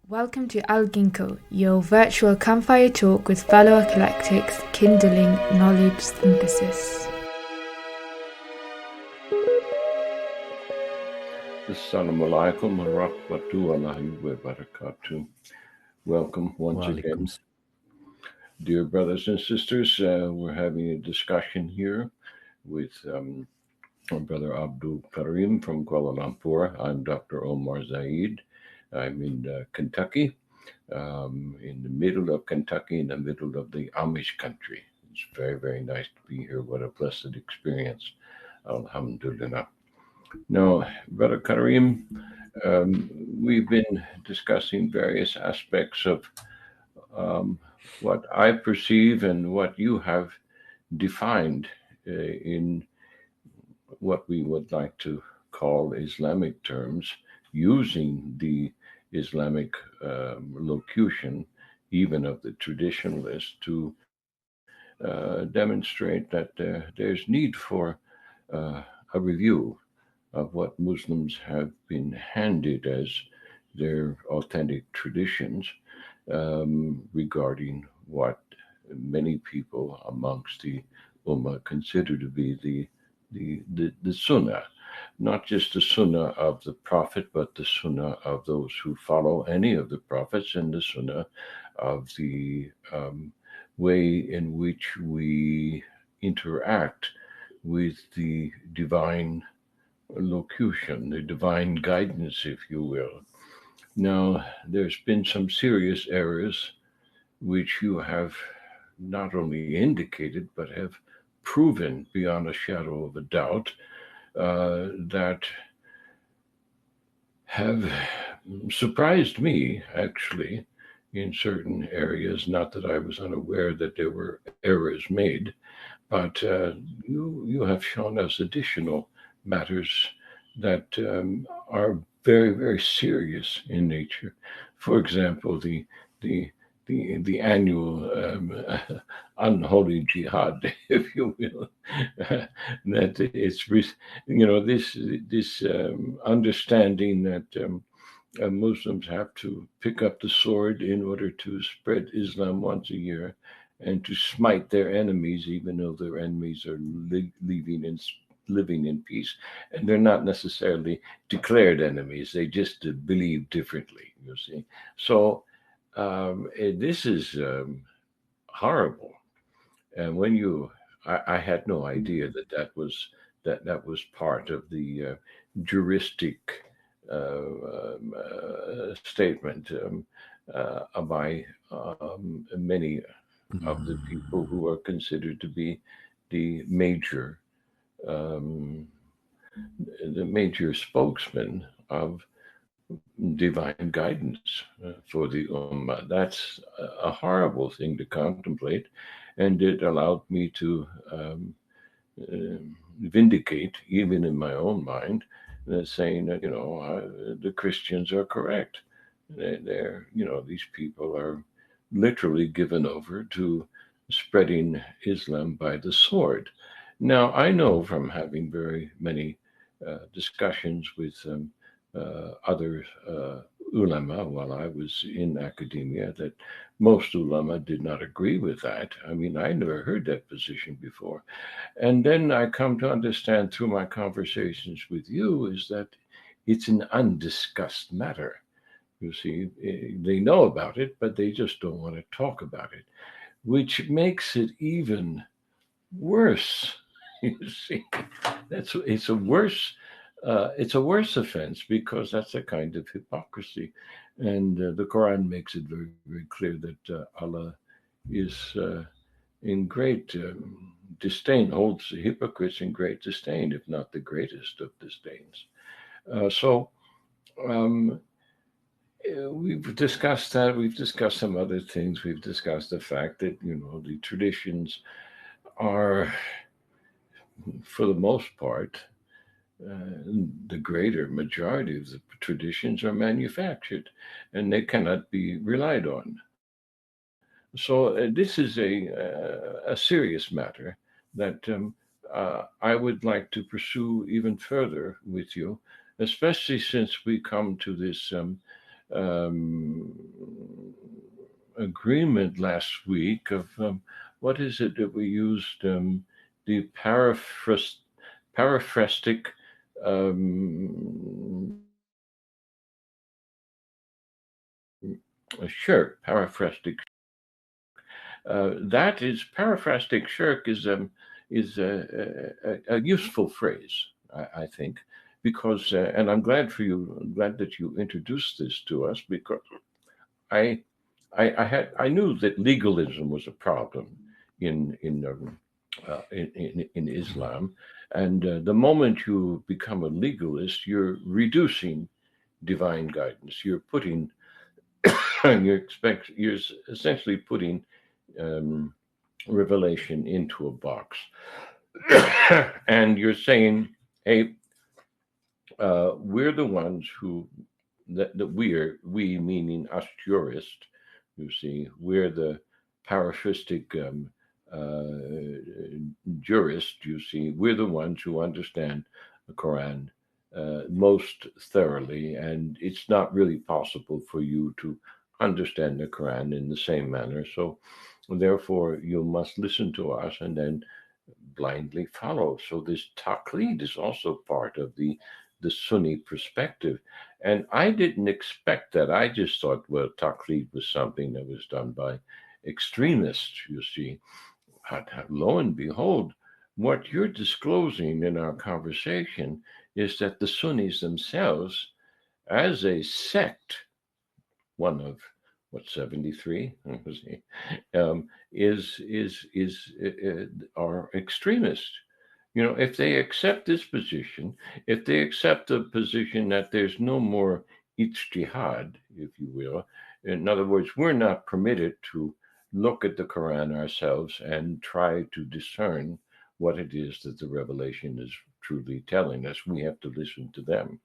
Welcome to ALGINKGO, your virtual campfire talk with fellow eclectics, kindling knowledge synthesis. Assalamu alaikum wa rahmatullahi wa barakatuh. Welcome once again. Dear brothers and sisters, we're having a discussion here with our brother Abdul Karim from Kuala Lumpur. I'm Dr. Omar Zaid. I'm in Kentucky, in the middle of Kentucky, in the middle of the Amish country. It's very, very nice to be here. What a blessed experience. Alhamdulillah. Now, Brother Karim, we've been discussing various aspects of what I perceive and what you have defined in what we would like to call Islamic terms, using the Islamic locution, even of the traditionalists, to demonstrate that there's need for a review of what Muslims have been handed as their authentic traditions regarding what many people amongst the Ummah consider to be the Sunnah, not just the Sunnah of the Prophet, but the Sunnah of those who follow any of the Prophets, and the Sunnah of the way in which we interact with the divine locution, the divine guidance, if you will. Now, there's been some serious errors which you have not only indicated, but have proven beyond a shadow of a doubt that have surprised me, actually, in certain areas. Not that I was unaware that there were errors made, but you have shown us additional matters that are very, very serious in nature. For example, the annual unholy jihad, if you will, that it's this understanding that Muslims have to pick up the sword in order to spread Islam once a year, and to smite their enemies, even though their enemies are living in peace, and they're not necessarily declared enemies. They just believe differently. You see, so this is horrible. And when I had no idea that was part of the juristic statement by many of the people who are considered to be the major spokesman of divine guidance for the Ummah. That's a horrible thing to contemplate, and it allowed me to vindicate, even in my own mind, saying that the Christians are correct. They're these people are literally given over to spreading Islam by the sword. Now, I know from having very many discussions with other ulama while I was in academia, that most ulama did not agree with that. I mean, I never heard that position before. And then I come to understand through my conversations with you is that it's an undiscussed matter. You see, they know about it, but they just don't want to talk about it, which makes it even worse. You see, it's a worse offense, because that's a kind of hypocrisy, and the Quran makes it very, very clear that Allah is in great disdain, holds hypocrites in great disdain, if not the greatest of disdains. So we've discussed that. We've discussed some other things. We've discussed the fact that the traditions are, for the most part, the greater majority of the traditions are manufactured, and they cannot be relied on. So this is a serious matter that I would like to pursue even further with you, especially since we come to this um, agreement last week of what is it that we used? The paraphrastic um, shirk, paraphrastic. That is paraphrastic shirk is a useful phrase, I think, because and I'm glad for you, glad that you introduced this to us because I I knew that legalism was a problem in Islam, and the moment you become a legalist, you're reducing divine guidance. You're essentially putting um, revelation into a box, and you're saying, "Hey, we're the ones who that we meaning us jurists, you see, we're the paraphrastic jurists, you see, we're the ones who understand the Quran most thoroughly, and it's not really possible for you to understand the Quran in the same manner. So, therefore, you must listen to us and then blindly follow. So this taqlid is also part of the Sunni perspective. And I didn't expect that. I just thought, well, taqlid was something that was done by extremists, you see. Lo and behold, what you're disclosing in our conversation is that the Sunnis themselves, as a sect, one of what 73 are extremists. You know, if they accept this position, if they accept the position that there's no more ijtihad, if you will, in other words, we're not permitted to look at the Quran ourselves and try to discern what it is that the revelation is truly telling us. We have to listen to them.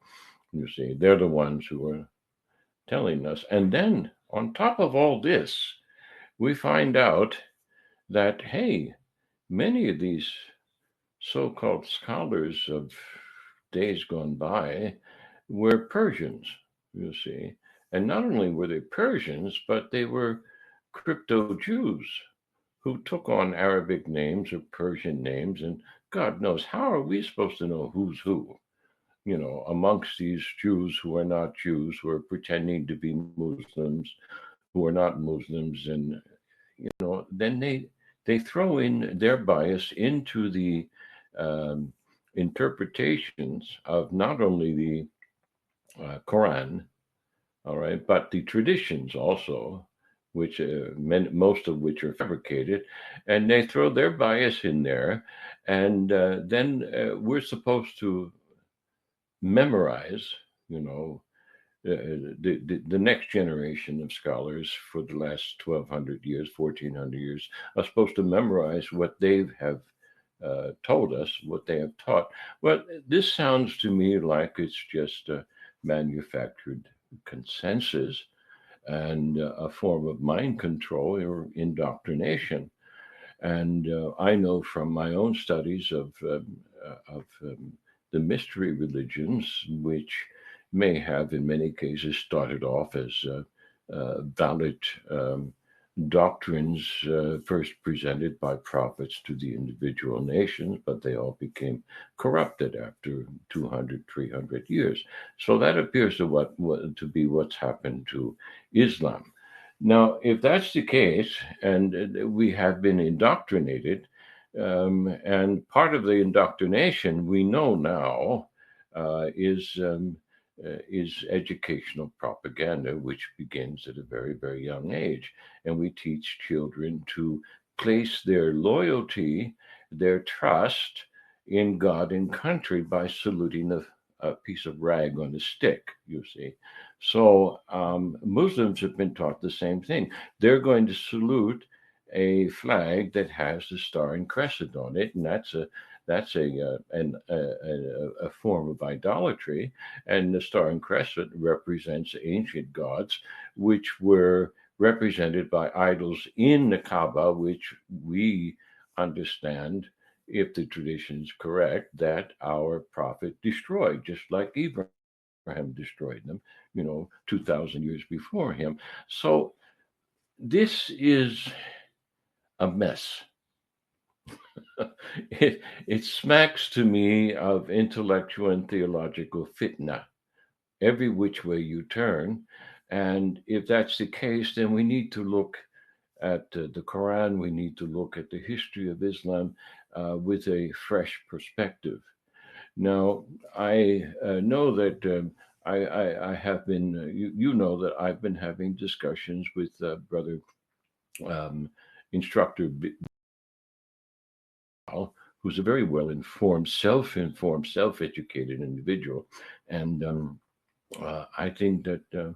You see, they're the ones who are telling us. And then on top of all this, we find out that, hey, many of these so called scholars of days gone by were Persians, you see. And not only were they Persians, but they were crypto Jews who took on Arabic names or Persian names. And God knows, how are we supposed to know who's who? You know, amongst these Jews who are not Jews, who are pretending to be Muslims, who are not Muslims, and then they throw in their bias into the um, interpretations of not only the Quran, all right, but the traditions also, which most of which are fabricated, and they throw their bias in there, and then we're supposed to memorize, you know, the next generation of scholars for the last 1200 years, 1400 years are supposed to memorize what they have told us, what they have taught. Well, this sounds to me like it's just a manufactured consensus and a form of mind control or indoctrination. And I know from my own studies of the mystery religions, which may have, in many cases, started off as valid doctrines first presented by prophets to the individual nations, but they all became corrupted after 200, 300 years. So that appears to be what's happened to Islam. Now, if that's the case, and we have been indoctrinated, and part of the indoctrination we know now is educational propaganda, which begins at a very, very young age. And we teach children to place their loyalty, their trust in God and country by saluting a piece of rag on a stick, you see. So Muslims have been taught the same thing. They're going to salute a flag that has the star and crescent on it, and that's a form of idolatry. And the star and crescent represents ancient gods, which were represented by idols in the Kaaba, which we understand, if the tradition is correct, that our prophet destroyed, just like Ibrahim. Abraham destroyed them, 2,000 years before him. So this is a mess. It smacks to me of intellectual and theological fitna, every which way you turn. And if that's the case, then we need to look at the Quran, we need to look at the history of Islam with a fresh perspective. Now, I know that I have been, you know that I've been having discussions with Brother um, Instructor who's a very well informed, self educated individual. And I think that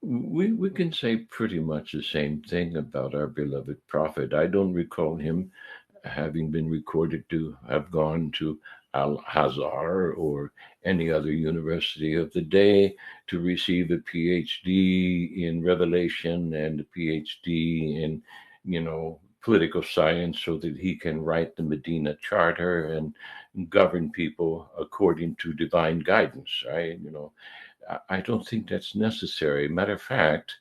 we can say pretty much the same thing about our beloved prophet. I don't recall him having been recorded to have gone to Al Azhar or any other university of the day to receive a PhD in Revelation and a PhD in, political science so that he can write the Medina Charter and govern people according to divine guidance. I don't think that's necessary. Matter of fact,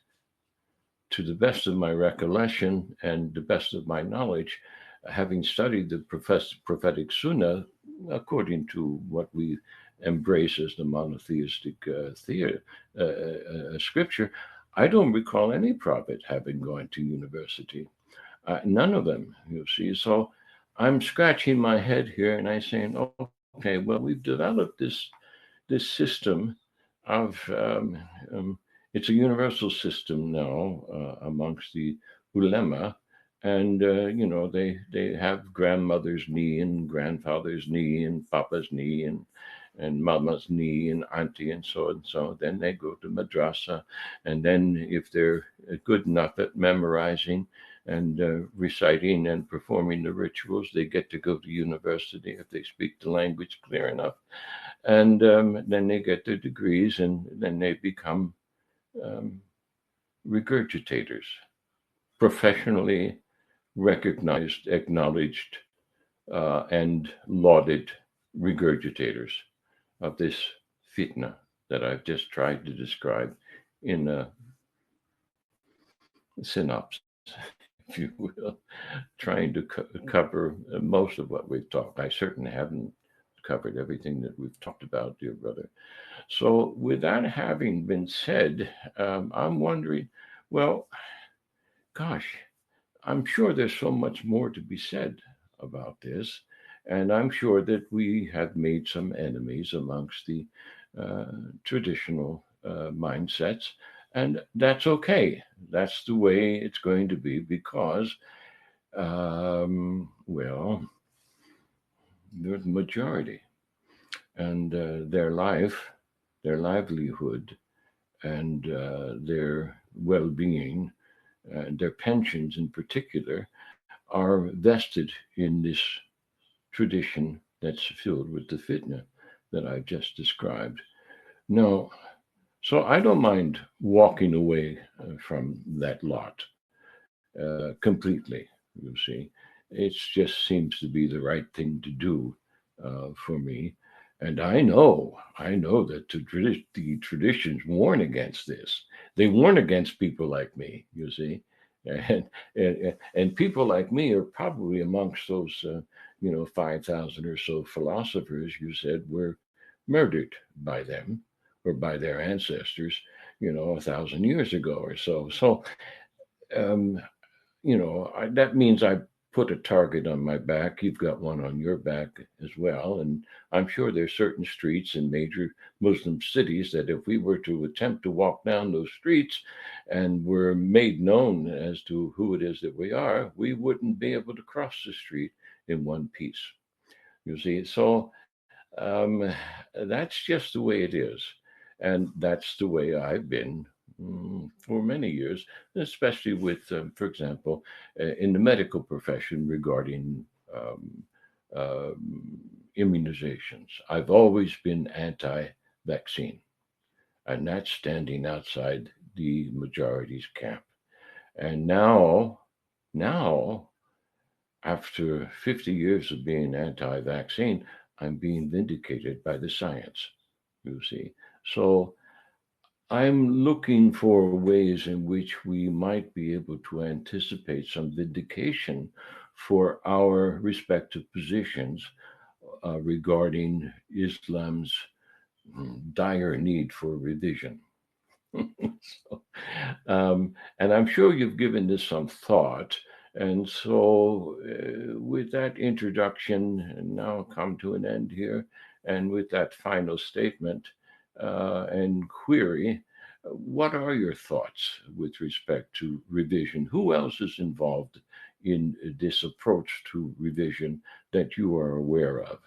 to the best of my recollection and the best of my knowledge, having studied the prophetic Sunnah, according to what we embrace as the monotheistic scripture, I don't recall any prophet having gone to university. None of them, you see. So I'm scratching my head here and I'm saying, okay, well, we've developed this system of it's a universal system now amongst the ulema, and they have grandmother's knee and grandfather's knee and papa's knee and mama's knee and auntie and so and so. Then they go to madrasa, and then if they're good enough at memorizing and reciting and performing the rituals, they get to go to university if they speak the language clear enough, and then they get their degrees, and then they become um, regurgitators, professionally recognized, acknowledged, and lauded regurgitators of this fitna that I've just tried to describe in a synopsis, if you will, trying to cover most of what we've talked. I certainly haven't covered everything that we've talked about, dear brother. So, with that having been said, I'm wondering, well, gosh, I'm sure there's so much more to be said about this. And I'm sure that we have made some enemies amongst the uh, traditional mindsets. And that's okay. That's the way it's going to be because, well, they're the majority. And their livelihood, and their well being, their pensions in particular, are vested in this tradition that's filled with the fitna that I've just described. Now, so I don't mind walking away from that lot completely, you see. It just seems to be the right thing to do for me. And I know that the traditions warn against this. They warn against people like me, you see. And people like me are probably amongst those, 5,000 or so philosophers you said were murdered by them or by their ancestors, 1,000 years ago or so. So, um, that means I put a target on my back. You've got one on your back as well. And I'm sure there's certain streets in major Muslim cities that if we were to attempt to walk down those streets and were made known as to who it is that we are, we wouldn't be able to cross the street in one piece. You see, so that's just the way it is. And that's the way I've been for many years, especially with, for example, in the medical profession regarding um, uh, immunizations. I've always been anti vaccine, and that's standing outside the majority's camp. And now, after 50 years of being anti vaccine, I'm being vindicated by the science, you see. So I'm looking for ways in which we might be able to anticipate some vindication for our respective positions regarding Islam's dire need for revision. So, and I'm sure you've given this some thought. And so, with that introduction, and now come to an end here, and with that final statement and query, what are your thoughts with respect to revision? Who else is involved in this approach to revision that you are aware of?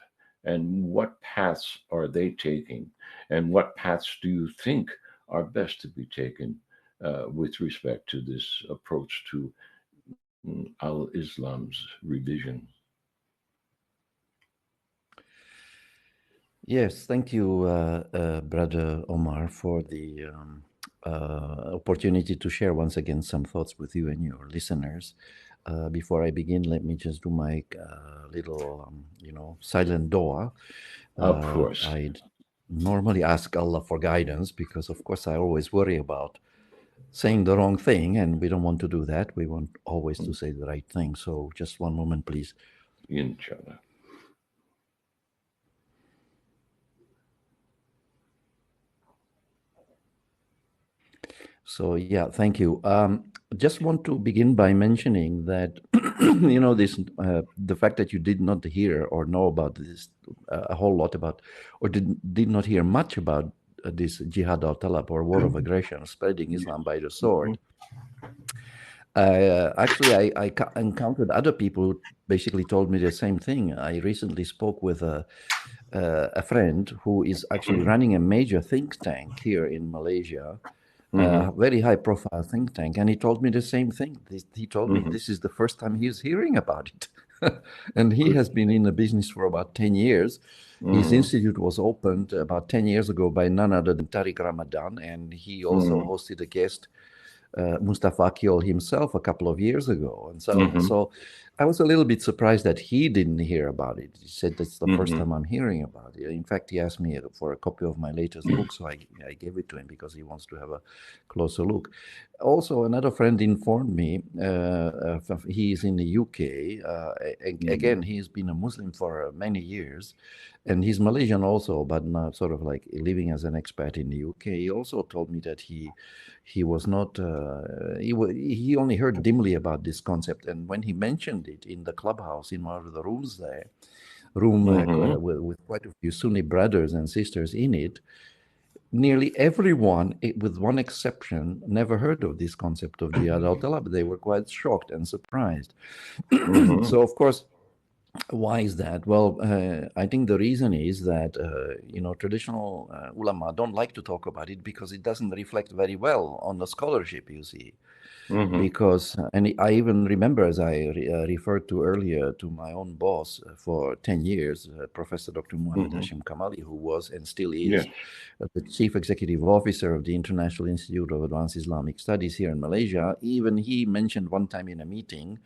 And what paths are they taking? And what paths do you think are best to be taken with respect to this approach to Al Islam's revision? Yes, thank you, Brother Omar, for the opportunity to share once again some thoughts with you and your listeners. Before I begin, let me just do my little, silent dua. Of course. I normally ask Allah for guidance because, of course, I always worry about saying the wrong thing, and we don't want to do that. We want always to say the right thing. So, just one moment, please. Inshallah. So yeah, thank you. Just want to begin by mentioning that this the fact that you did not hear or know about this a whole lot about, or did not hear much about this jihad al-talab or war of aggression, spreading Islam by the sword. Actually, I encountered other people who basically told me the same thing. I recently spoke with a friend who is actually running a major think tank here in Malaysia. Very high profile think tank, and he told me the same thing. He told me this is the first time he's hearing about it. And he has been in the business for about 10 years. His institute was opened about 10 years ago by none other than Tariq Ramadan, and he also hosted a guest, Mustafa Akyol himself, a couple of years ago. And so I was a little bit surprised that he didn't hear about it. He said, that's the first time I'm hearing about it. In fact, he asked me for a copy of my latest book, so I gave it to him because he wants to have a closer look. Also, another friend informed me, he is in the UK. Again, he's been a Muslim for many years, and he's Malaysian also, but not sort of like living as an expat in the UK. He also told me that he was not, he only heard dimly about this concept, and when he mentioned it in the clubhouse in one of the rooms there, with quite a few Sunni brothers and sisters in it, nearly everyone, with one exception, never heard of this concept of jihad al-talab. They were quite shocked and surprised. So, of course, why is that? Well, I think the reason is that, traditional ulama don't like to talk about it because it doesn't reflect very well on the scholarship, you see. Because, and I even remember, as I referred to earlier, to my own boss for 10 years, Professor Dr. Muhammad Hashim Kamali, who was and still is the chief executive officer of the International Institute of Advanced Islamic Studies here in Malaysia. Even he mentioned one time in a meeting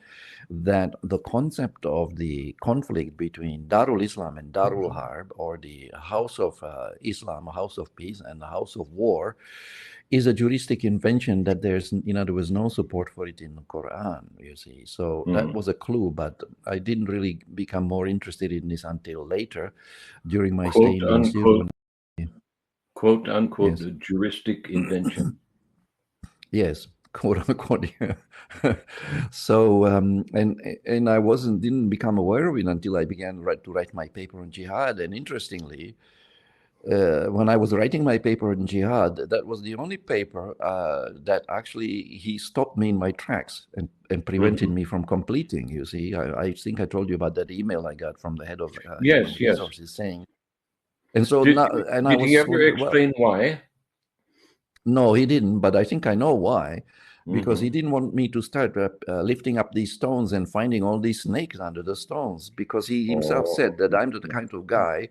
that the concept of the conflict between Darul Islam and Darul Harb, or the House of Islam, House of Peace, and the House of War, is a juristic invention that there was no support for it in the Quran, you see. So that was a clue, but I didn't really become more interested in this until later during my stay in the institute. Quote unquote, the juristic invention. Yes, quote unquote. Yeah. So and I didn't become aware of it until I began to write my paper on jihad. And interestingly, when I was writing my paper on jihad, that was the only paper that actually he stopped me in my tracks and prevented me from completing. You see, I think I told you about that email I got from the head of Human Resources saying. And so did he ever explain why? No, he didn't, but I think I know why. Because he didn't want me to start lifting up these stones and finding all these snakes under the stones. Because he himself said that I'm the kind of guy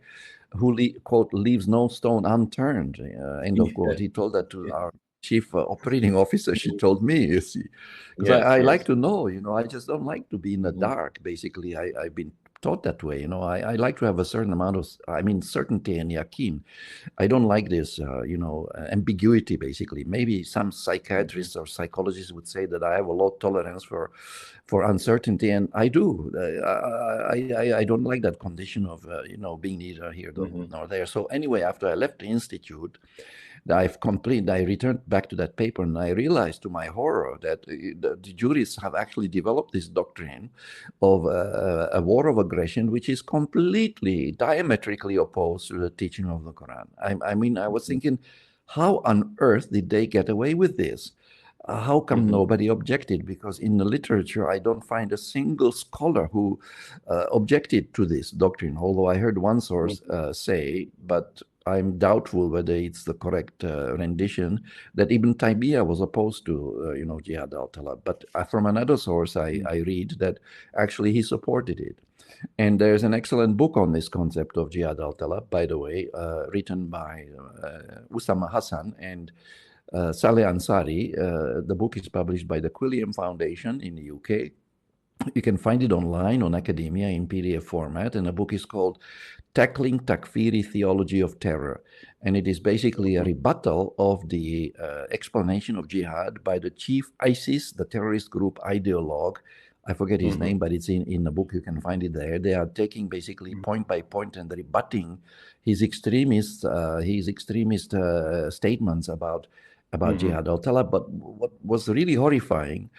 who, quote, leaves no stone unturned, end of quote. He told that to our chief operating officer. She told me, you see. Because I like to know, I just don't like to be in the dark, basically. I've been taught that way. I like to have a certain amount of, certainty and yaqeen. I don't like this, ambiguity, basically. Maybe some psychiatrists or psychologists would say that I have a low tolerance for uncertainty, and I do. I don't like that condition of, being neither here nor there. So anyway, after I left the institute, I returned back to that paper, and I realized to my horror that the jurists have actually developed this doctrine of a war of aggression, which is completely diametrically opposed to the teaching of the Quran. I was thinking, how on earth did they get away with this? How come nobody objected? Because in the literature, I don't find a single scholar who objected to this doctrine, although I heard one source say, but I'm doubtful whether it's the correct rendition, that Ibn Taymiyyah was opposed to, Jihad al-Talab. But from another source, I read that actually he supported it. And there's an excellent book on this concept of Jihad al-Talab, by the way, written by Usama Hassan and Saleh Ansari. The book is published by the Quilliam Foundation in the UK. You can find it online on academia in PDF format, and the book is called Tackling Takfiri Theology of Terror. And it is basically a rebuttal of the explanation of jihad by the chief ISIS, the terrorist group ideologue. I forget his name, but it's in the book. You can find it there. They are taking basically point by point and rebutting his extremist statements about Jihad al-Talab. But what was really horrifying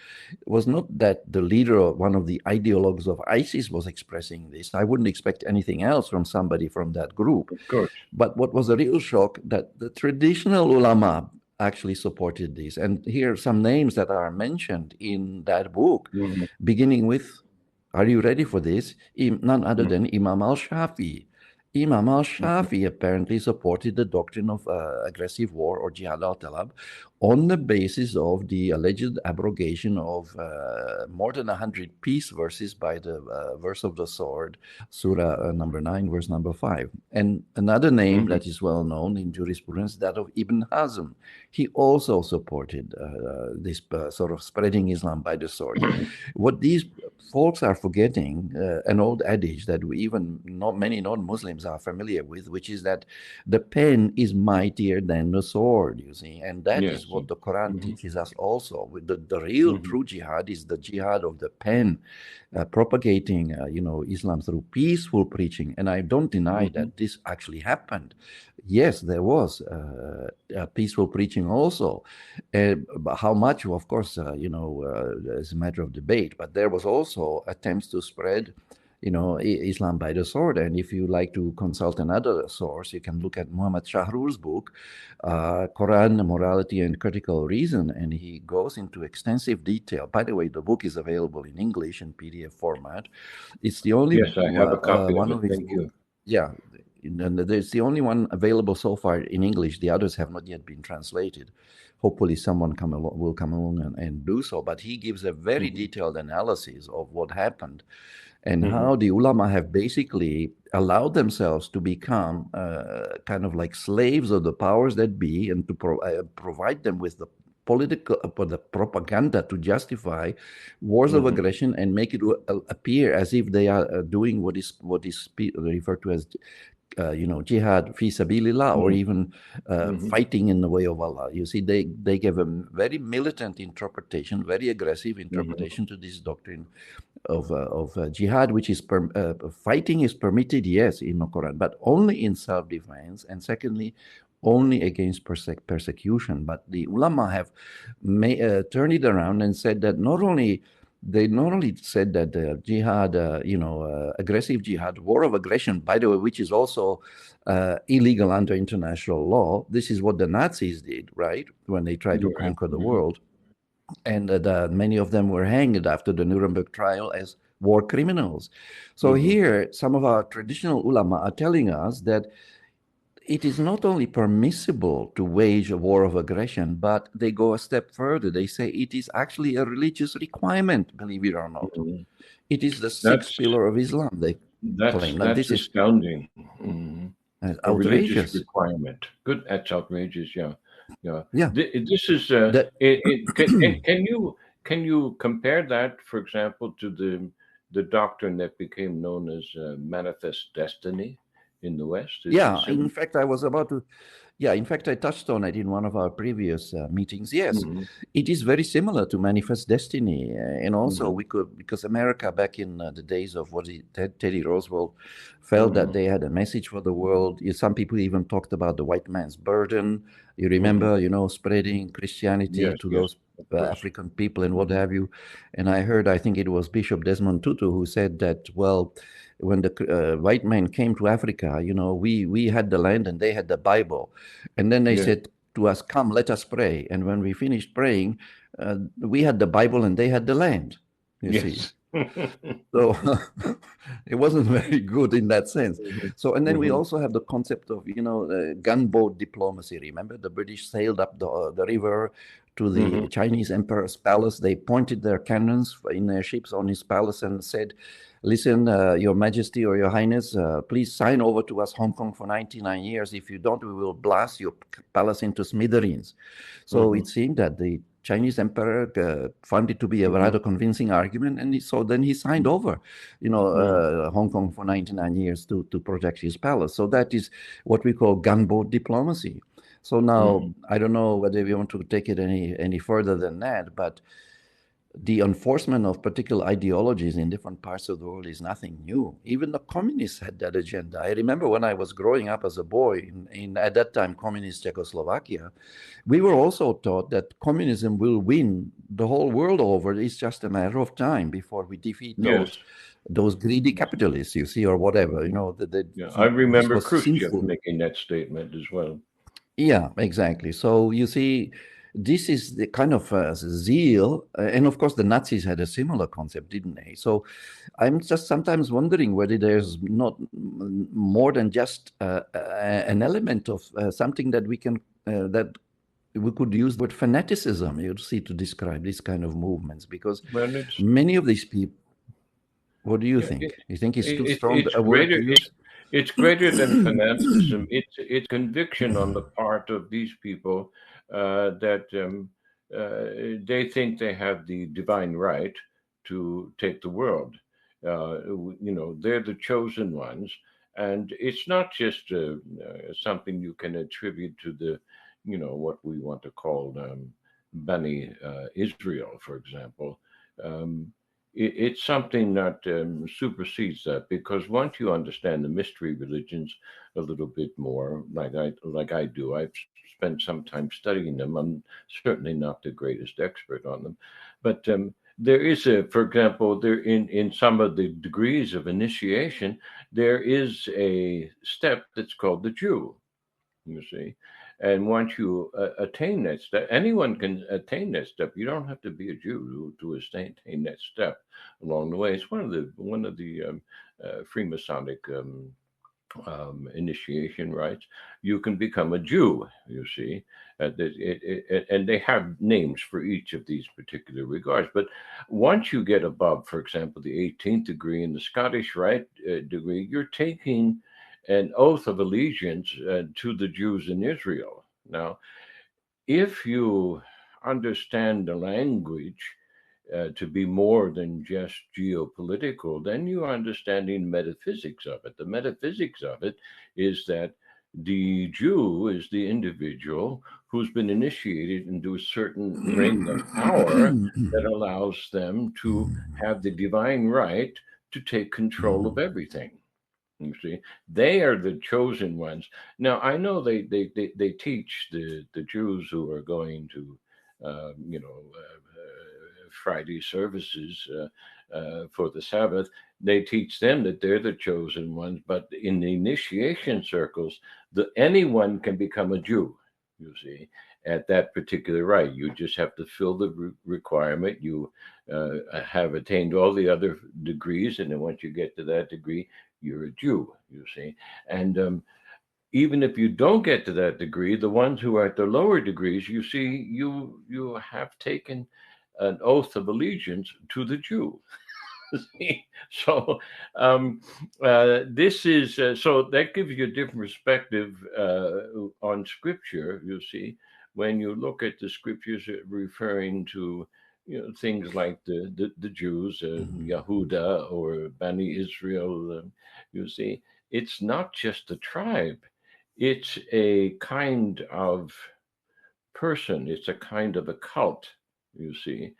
was not that the leader of one of the ideologues of ISIS was expressing this. I wouldn't expect anything else from somebody from that group. Of course. But what was a real shock, that the traditional ulama actually supported this. And here are some names that are mentioned in that book, beginning with, are you ready for this? None other than Imam al-Shafi'i. Imam al-Shafi'i apparently supported the doctrine of aggressive war or Jihad al-Talab on the basis of the alleged abrogation of more than 100 peace verses by the verse of the sword, Surah number 9, verse number 5. And another name that is well known in jurisprudence, that of Ibn Hazm. He also supported this sort of spreading Islam by the sword. What these folks are forgetting, an old adage that many non-Muslims are familiar with, which is that the pen is mightier than the sword, you see. And that is what the Quran teaches us also. The real true jihad is the jihad of the pen, propagating, Islam through peaceful preaching. And I don't deny that this actually happened. Yes, there was peaceful preaching also. How much, of course, is a matter of debate. But there was also attempts to spread Islam by the sword. And if you like to consult another source, you can look at Muhammad Shahrur's book, Quran, Morality and Critical Reason, and he goes into extensive detail. By the way, the book is available in English in PDF format. It's the only Yes, I have a copy one of of it. his Thank you. Yeah, and it's the only one available so far in English. The others have not yet been translated. Hopefully someone will come along and do so. But he gives a very detailed analysis of what happened and how the ulama have basically allowed themselves to become kind of like slaves of the powers that be, and to provide them with the the propaganda to justify wars of aggression and make it appear as if they are doing what is referred to as jihad fi sabilillah, or even fighting in the way of Allah. You see, they gave a very militant interpretation, very aggressive interpretation to this doctrine of jihad, which is fighting is permitted, yes, in the Quran, but only in self-defense, and secondly, only against persecution. But the ulama have turned it around and said that they not only said that the jihad, aggressive jihad, war of aggression, by the way, which is also illegal under international law. This is what the Nazis did, right, when they tried to conquer the world. And many of them were hanged after the Nuremberg trial as war criminals. So here, some of our traditional ulama are telling us that it is not only permissible to wage a war of aggression, but they go a step further. They say it is actually a religious requirement, believe it or not. It is the sixth pillar of Islam, they claim. Now, that's this astounding. is A religious outrageous. requirement. Good, that's outrageous, yeah. Yeah. This is, can you compare that, for example, to the doctrine that became known as manifest destiny in the West? Is it Yeah, similar? in fact, I was about to. Yeah, in fact, I touched on it in one of our previous meetings. Yes, Mm-hmm. it is very similar to Manifest Destiny, and also Mm-hmm. we could, because America back in the days of Teddy Roosevelt felt that Mm-hmm. they had a message for the world. Some people even talked about the white man's burden. You Mm-hmm. remember, spreading Christianity Yes, to yes, those of course. African people and what Mm-hmm. have you. And I heard, I think it was Bishop Desmond Tutu who said that, well, when the white man came to Africa, we had the land and they had the Bible. And then they Yeah. said to us, "Come, let us pray." And when we finished praying, we had the Bible and they had the land, you see. Yes. So it wasn't very good in that sense. Mm-hmm. So, and then we Mm-hmm. also have the concept of, gunboat diplomacy. Remember, the British sailed up the river to Mm-hmm. the Chinese emperor's palace. They pointed their cannons in their ships on his palace and said, "Listen, Your Majesty or Your Highness, please sign over to us Hong Kong for 99 years. If you don't, we will blast your palace into smithereens." So Mm-hmm. it seemed that the Chinese emperor found it to be a Mm-hmm. rather convincing argument, and so then he signed over, Mm-hmm. Hong Kong for 99 years to protect his palace. So that is what we call gunboat diplomacy. So now Mm-hmm. I don't know whether we want to take it any further than that, but the enforcement of particular ideologies in different parts of the world is nothing new. Even the communists had that agenda. I remember when I was growing up as a boy in at that time communist Czechoslovakia, we were also taught that communism will win the whole world over. It's just a matter of time before we defeat Yes. those greedy capitalists, you see, or whatever. Yeah. I This remember was Khrushchev sinful. making that statement as well. Yeah, exactly. So you see, this is the kind of zeal, and of course, the Nazis had a similar concept, didn't they? So I'm just sometimes wondering whether there's not more than just an element of something that that we could use the word fanaticism, you see, to describe this kind of movements, because Well, it's many of these people. What do you yeah, think? You think it's too it's strong it's a word greater. to use? It's greater than fanaticism. It's conviction on the part of these people that they think they have the divine right to take the world. They're the chosen ones, and it's not just something you can attribute to the, what we want to call Bani Israel, for example. Um, it's something that supersedes that, because once you understand the mystery religions a little bit more, like I do, I've spent some time studying them. I'm certainly not the greatest expert on them, but there is for example, there in some of the degrees of initiation, there is a step that's called the Jew. You see, and once you attain that step, anyone can attain that step. You don't have to be a Jew to attain that step along the way. It's one of the Freemasonic initiation rites. You can become a Jew. You see, and they have names for each of these particular regards. But once you get above, for example, the 18th degree and the Scottish Rite degree, you're taking an oath of allegiance to the Jews in Israel. Now, if you understand the language to be more than just geopolitical, then you are understanding metaphysics of it. The metaphysics of it is that the Jew is the individual who's been initiated into a certain ring of power that allows them to have the divine right to take control of everything. You see, they are the chosen ones. Now, I know they teach the Jews who are going to, Friday services for the Sabbath. They teach them that they're the chosen ones. But in the initiation circles, anyone can become a Jew. You see, at that particular rite, you just have to fill the requirement. You have attained all the other degrees, and then once you get to that degree, you're a Jew, you see. And even if you don't get to that degree, the ones who are at the lower degrees, you see, you have taken an oath of allegiance to the Jew. So this is so that gives you a different perspective on Scripture. You see, when you look at the Scriptures referring to things like the Jews, Yahuda or Bani Israel. You see, it's not just a tribe; it's a kind of person. It's a kind of a cult. You see,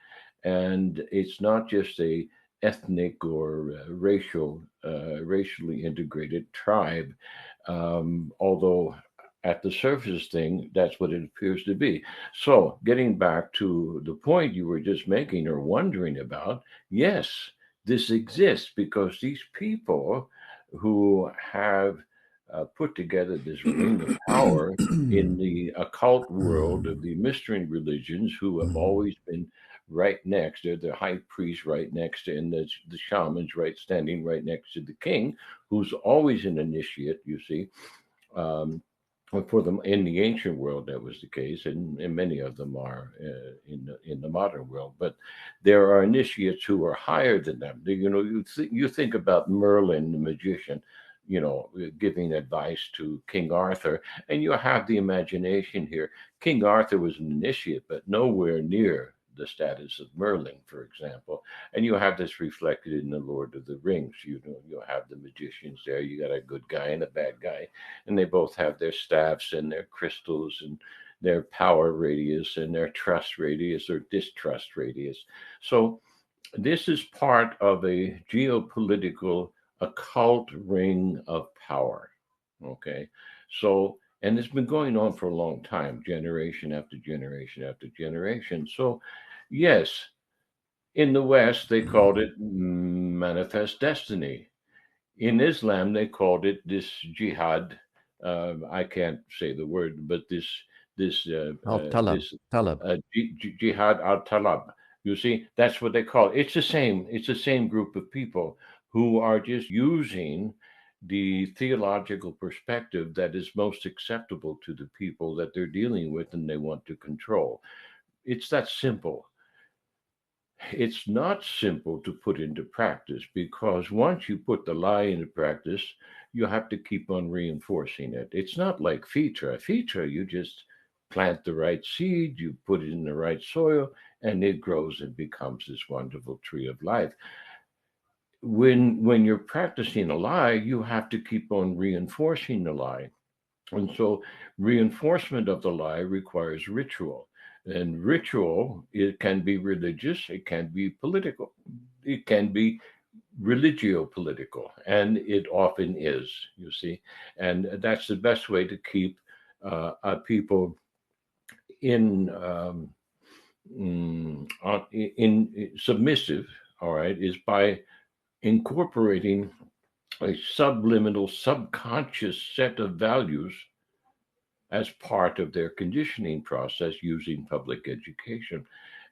and it's not just a ethnic or racially integrated tribe, although at the surface thing, that's what it appears to be. So, getting back to the point you were just making or wondering about, yes, this exists because these people who have put together this ring of power in the occult world of the mystery religions, who have always been right next. They're the high priest right next to, and the shamans right standing right next to the king, who's always an initiate. You see, um, for them in the ancient world, that was the case, and many of them are in the modern world. But there are initiates who are higher than them. You think about Merlin, the magician, giving advice to King Arthur, and you have the imagination here. King Arthur was an initiate, but nowhere near the status of Merlin, for example. And you have this reflected in the Lord of the Rings. You have the magicians there. You got a good guy and a bad guy, and they both have their staffs and their crystals and their power radius and their trust radius or distrust radius. So this is part of a geopolitical occult ring of power. Okay. So, and it's been going on for a long time, generation after generation after generation. So, yes, in the West, they called it manifest destiny. In Islam, they called it this jihad. I can't say the word, but Talab. this Talab. jihad al talab. You see, that's what they call it. It's the same. It's the same group of people who are just using the theological perspective that is most acceptable to the people that they're dealing with and they want to control. It's that simple. It's not simple to put into practice because once you put the lie into practice, you have to keep on reinforcing it. It's not like Fitra. Fitra, you just plant the right seed, you put it in the right soil, and it grows and becomes this wonderful tree of life. When you're practicing a lie, you have to keep on reinforcing the lie. And so reinforcement of the lie requires ritual. And ritual, it can be religious, it can be political, it can be religio political, and it often is, you see. And that's the best way to keep people in, in submissive, all right, is by incorporating a subliminal, subconscious set of values as part of their conditioning process using public education.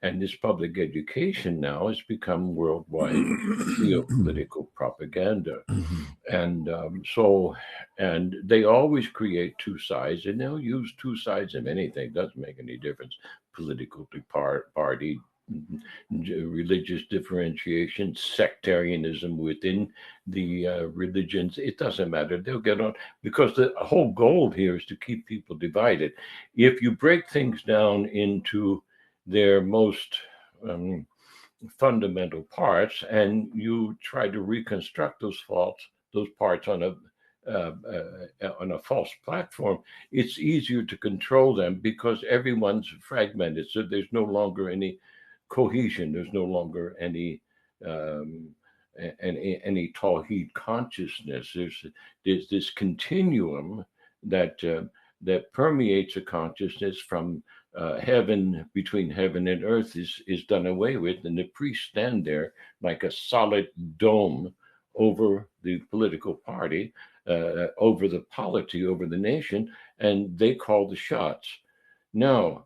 And this public education now has become worldwide geopolitical propaganda. And and they always create two sides, and they'll use two sides of anything. Doesn't make any difference. Political party, religious differentiation, sectarianism within the religions. It doesn't matter. They'll get on because the whole goal here is to keep people divided. If you break things down into their most fundamental parts and you try to reconstruct those parts on a false platform, it's easier to control them because everyone's fragmented. So there's no longer any cohesion. There's no longer um, any Tawhid consciousness. There's this continuum that that permeates a consciousness from heaven, between heaven and earth is done away with, and the priests stand there like a solid dome over the political party, over the polity, over the nation, and they call the shots. Now,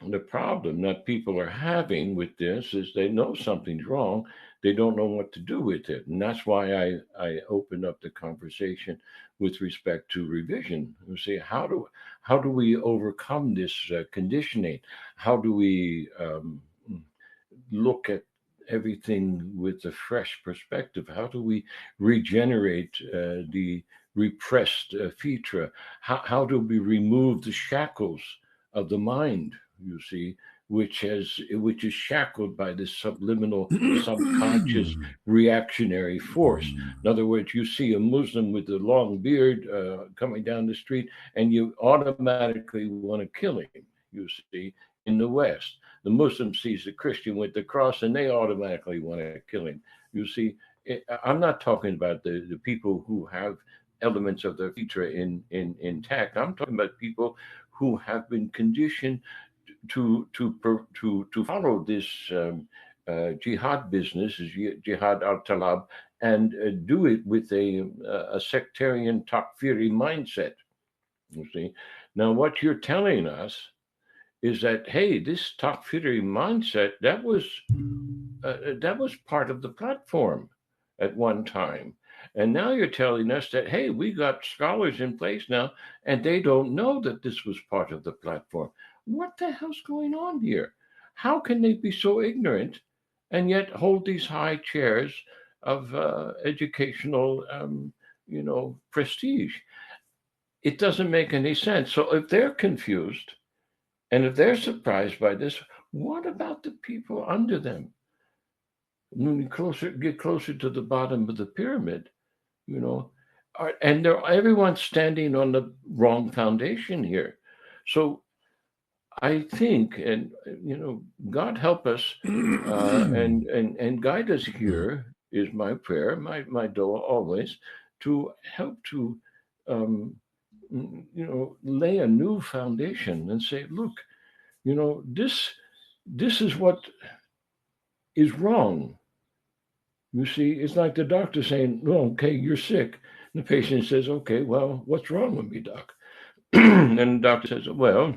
the problem that people are having with this is they know something's wrong. They don't know what to do with it. And that's why I opened up the conversation with respect to revision. You see, how do we overcome this conditioning? How do we look at everything with a fresh perspective? How do we regenerate the repressed fitra? How do we remove the shackles of the mind, you see, which is shackled by this subliminal, subconscious reactionary force. In other words, you see a Muslim with a long beard coming down the street, and you automatically want to kill him. You see, in the West, the Muslim sees the Christian with the cross, and they automatically want to kill him. You see, I'm not talking about the people who have elements of their fitra intact. I'm talking about people who have been conditioned to follow this jihad business, jihad al-talab, and do it with a sectarian takfiri mindset. You see, now what you're telling us is that, hey, this takfiri mindset that was part of the platform at one time. And now you're telling us that, hey, we got scholars in place now, and they don't know that this was part of the platform. What the hell's going on here? How can they be so ignorant and yet hold these high chairs of educational, prestige? It doesn't make any sense. So if they're confused and if they're surprised by this, what about the people under them? When we get closer to the bottom of the pyramid, and everyone's standing on the wrong foundation here. So I think, and God help us and guide us here is my prayer, my dua always, to help to lay a new foundation and say, look, this is what is wrong. You see, it's like the doctor saying, "No, okay, you're sick." And the patient says, "Okay, well, what's wrong with me, doc?" And the doctor says, "Well,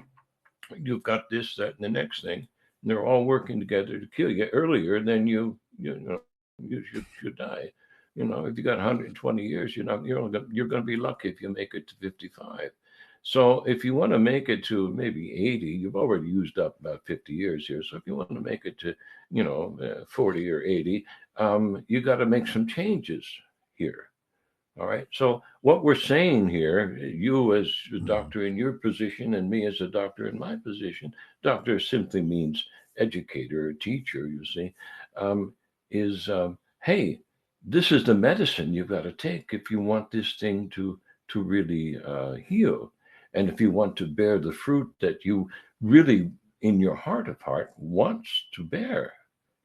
you've got this, that, and the next thing. And they're all working together to kill you earlier than you should die. If you got 120 years, you're going to be lucky if you make it to 55. So if you want to make it to maybe 80, you've already used up about 50 years here. So if you want to make it to, 40 or 80, you got to make some changes here. All right. So what we're saying here, you as a doctor in your position and me as a doctor in my position, doctor simply means educator or teacher, you see, is, hey, this is the medicine you've got to take if you want this thing to really heal. And if you want to bear the fruit that you really, in your heart of heart, wants to bear,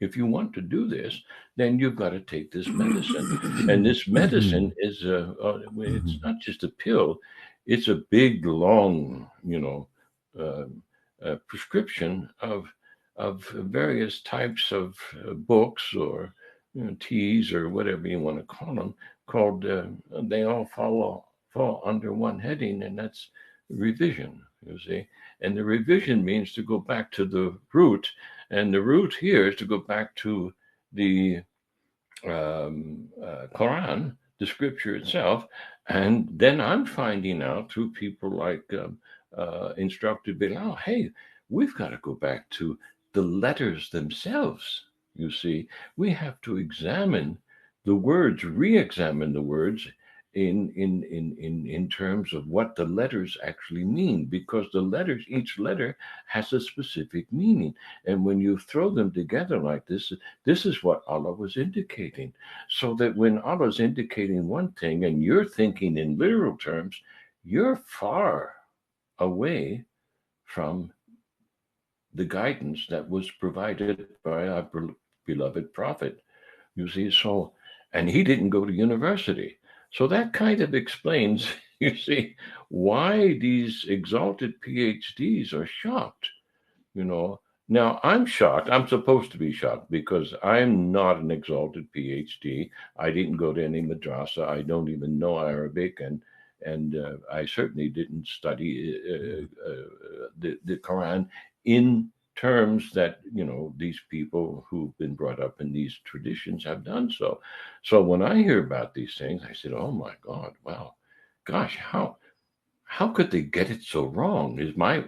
if you want to do this, then you've got to take this medicine. And this medicine is, it's not just a pill, it's a big, long, prescription of various types of books or teas or whatever you want to call them, called, they all fall under one heading, and that's revision, you see. And the revision means to go back to the root, and the root here is to go back to the Quran, the scripture itself. And then I'm finding out through people like Instructor Bilal, hey, we've got to go back to the letters themselves. You see, we have to examine the words, re-examine the words in terms of what the letters actually mean, because the letters, each letter has a specific meaning. And when you throw them together like this is what Allah was indicating. So that when Allah's indicating one thing and you're thinking in literal terms, you're far away from the guidance that was provided by our beloved prophet. You see, so, and he didn't go to university. So that kind of explains, you see, why these exalted PhDs are shocked. Now I'm shocked. I'm supposed to be shocked because I'm not an exalted PhD. I didn't go to any madrasa. I don't even know Arabic, and I certainly didn't study the Quran in terms that these people who've been brought up in these traditions have done so. So when I hear about these things, I said, "Oh my God, wow, gosh, how could they get it so wrong?" Is my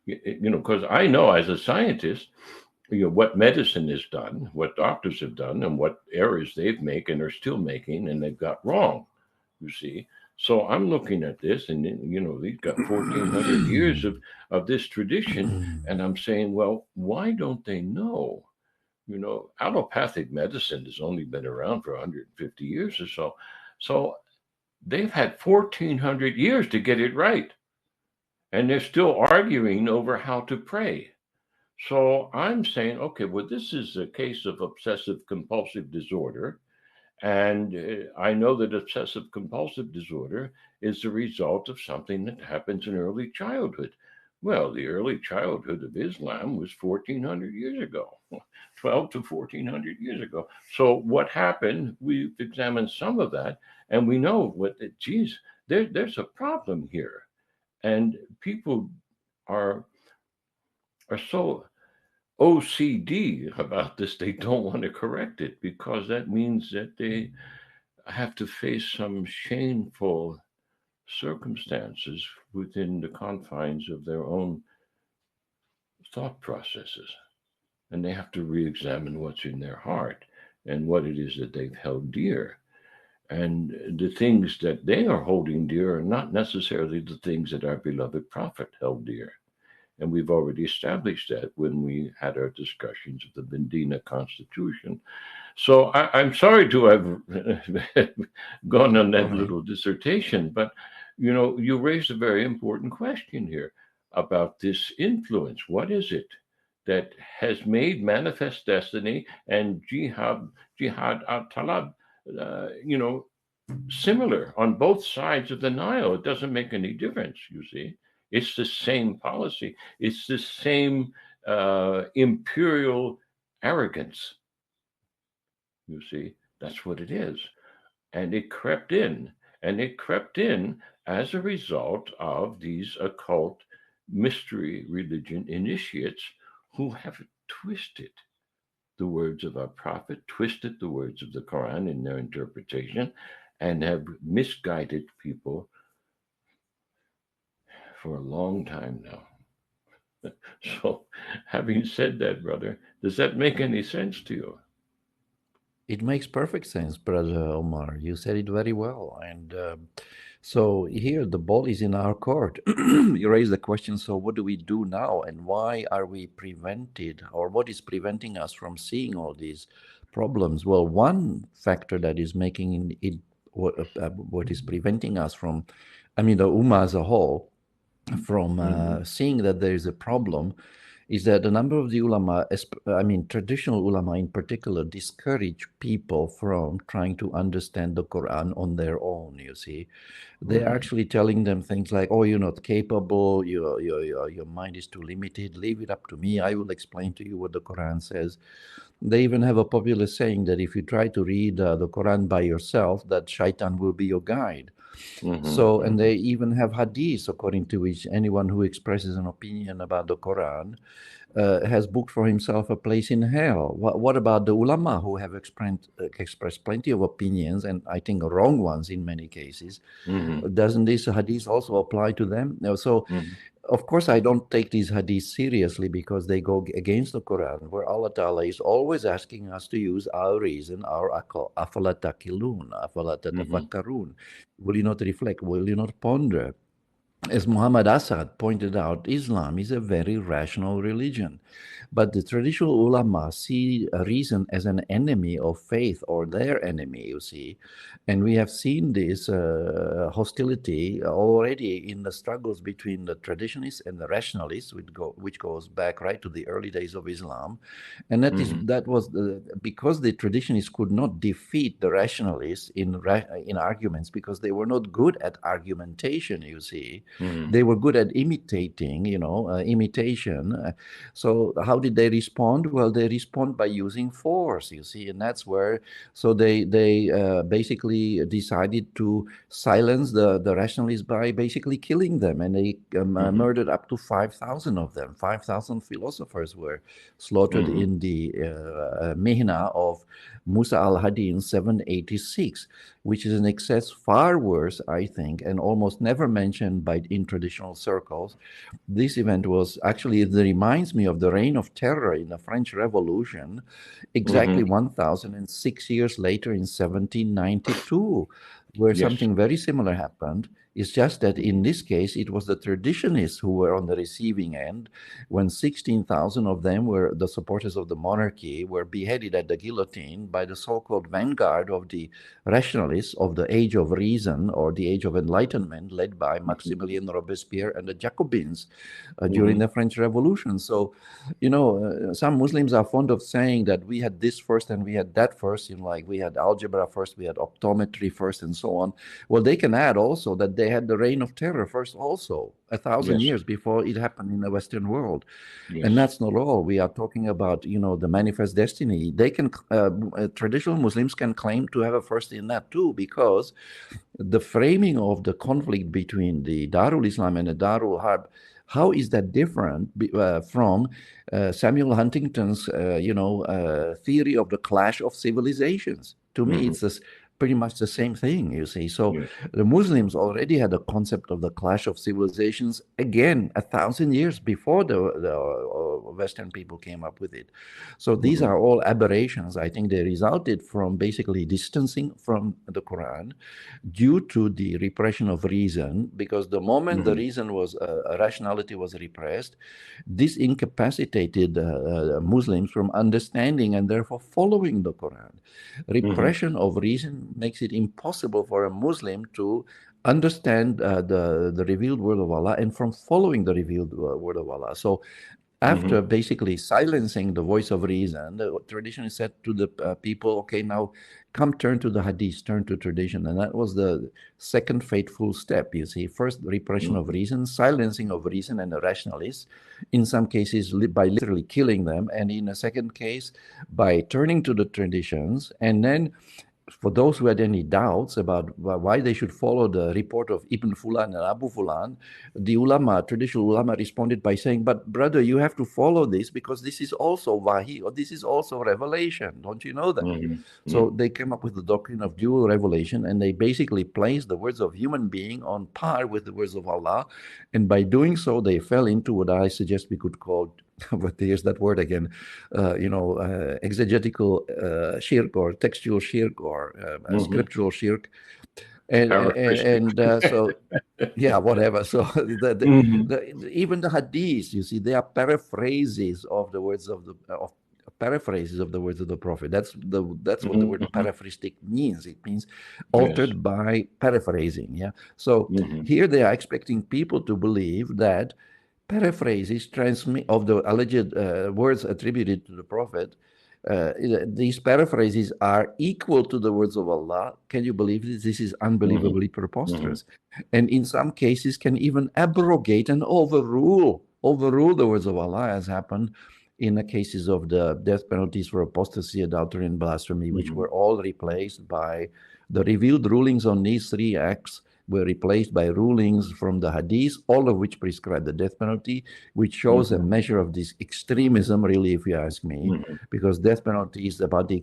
because I know as a scientist, what medicine has done, what doctors have done, and what errors they've made and are still making, and they've got wrong. You see, So I'm looking at this, and these got 1,400 years of this tradition, and I'm saying, well, why don't they know? Allopathic medicine has only been around for 150 years or so. So they've had 1,400 years to get it right. And they're still arguing over how to pray. So I'm saying, okay, well, this is a case of obsessive compulsive disorder. And I know that obsessive compulsive disorder is the result of something that happens in early childhood. Well, the early childhood of Islam was 1,400 years ago, 12 to 1,400 years ago. So what happened? We've examined some of that, and we know geez, there's a problem here. And people are so OCD about this, they don't want to correct it because that means that they have to face some shameful circumstances within the confines of their own thought processes. And they have to re examine what's in their heart and what it is that they've held dear. And the things that they are holding dear are not necessarily the things that our beloved prophet held dear. And we've already established that when we had our discussions of the Medina Constitution. So I'm sorry to have gone on that little dissertation, but you raised a very important question here about this influence. What is it that has made manifest destiny and jihad al-talab, similar on both sides of the Nile? It doesn't make any difference, you see. It's the same policy. It's the same imperial arrogance. You see, that's what it is. And it crept in. And it crept in as a result of these occult mystery religion initiates who have twisted the words of our prophet, twisted the words of the Quran in their interpretation, and have misguided people for a long time now. So, having said that, brother, does that make any sense to you? It makes perfect sense, Brother Omar. You said it very well. And so here the ball is in our court. You raised the question, so what do we do now? And why are we prevented, or what is preventing us from seeing all these problems? Well, one factor that is making it, what is preventing us from, I mean, the Ummah as a whole, from seeing that there is a problem, is that a number of the ulama, I mean, traditional ulama in particular, discourage people from trying to understand the Quran on their own, you see. They're actually telling them things like, oh, you're not capable, your mind is too limited, leave it up to me, I will explain to you what the Quran says. They even have a popular saying that if you try to read the Quran by yourself, that shaitan will be your guide. So, and they even have hadiths according to which anyone who expresses an opinion about the Quran has booked for himself a place in hell. What about the ulama who have expressed plenty of opinions, and I think wrong ones in many cases? Doesn't this hadith also apply to them? So, of course, I don't take these hadiths seriously because they go against the Quran, where Allah Ta'ala is always asking us to use our reason, our akal. Afala takilun, afala tatafakkarun. Will you not reflect? Will you not ponder? As Muhammad Asad pointed out, Islam is a very rational religion. But the traditional ulama see a reason as an enemy of faith, or their enemy, you see. And we have seen this hostility already in the struggles between the traditionalists and the rationalists, which goes back right to the early days of Islam. And that was because the traditionalists could not defeat the rationalists in arguments, because they were not good at argumentation, you see. They were good at imitating, imitation. So how did they respond? Well, they respond by using force, you see, and that's where, so they basically decided to silence the rationalists by basically killing them, and they murdered up to 5,000 of them. 5,000 philosophers were slaughtered in the Mihna of Musa al-Hadi in 786, which is an excess far worse, I think, and almost never mentioned by glorified in traditional circles. This event was actually, it reminds me of the reign of terror in the French Revolution, exactly 1006 years later in 1792, where Yes. something very similar happened. It's just that in this case, it was the traditionists who were on the receiving end when 16,000 of them were the supporters of the monarchy, were beheaded at the guillotine by the so-called vanguard of the rationalists of the Age of Reason or the Age of Enlightenment, led by Maximilien Robespierre and the Jacobins during the French Revolution. So, you know, some Muslims are fond of saying that we had this first and we had that first, you know, like we had algebra first, we had optometry first, and so on. Well, they can add also that they had the reign of terror first also, 1,000 years before it happened in the Western world. And that's not all. We are talking about, you know, the manifest destiny. They can, traditional Muslims can claim to have a first in that too, because the framing of the conflict between the Darul Islam and the Darul Harb, how is that different from Samuel Huntington's, theory of the clash of civilizations? To me, it's pretty much the same thing, you see. So the Muslims already had a concept of the clash of civilizations, again, 1,000 years before the Western people came up with it. So these are all aberrations. I think they resulted from basically distancing from the Quran due to the repression of reason, because the moment the reason was, rationality was repressed, this incapacitated Muslims from understanding and therefore following the Quran. Repression of reason makes it impossible for a Muslim to understand the revealed word of Allah and from following the revealed word of Allah. So after basically silencing the voice of reason, the tradition is said to the people, okay, now come turn to the hadith, turn to tradition. And that was the second fateful step, you see. First, repression of reason, silencing of reason and the rationalists, in some cases by literally killing them, and in a second case, by turning to the traditions. And then for those who had any doubts about why they should follow the report of Ibn Fulan and Abu Fulan, the ulama, traditional ulama, responded by saying, but brother, you have to follow this because this is also wahi, or this is also revelation. Don't you know that? So they came up with the doctrine of dual revelation, and they basically placed the words of human being on par with the words of Allah. And by doing so, they fell into what I suggest we could call, but here's that word again, exegetical shirk or textual shirk or scriptural shirk. And so, yeah, whatever. So even the hadiths, you see, they are paraphrases of the words of the paraphrases of the words of the Prophet. That's what the word paraphristic means. It means altered by paraphrasing. Yeah. So here they are expecting people to believe that paraphrases of the alleged words attributed to the Prophet, these paraphrases are equal to the words of Allah. Can you believe this? This is unbelievably preposterous. And in some cases can even abrogate and overrule the words of Allah, as happened in the cases of the death penalties for apostasy, adultery, and blasphemy, which were all replaced by the revealed rulings on these three acts, were replaced by rulings from the hadith, all of which prescribe the death penalty, which shows a measure of this extremism, really, if you ask me, because death penalty is about the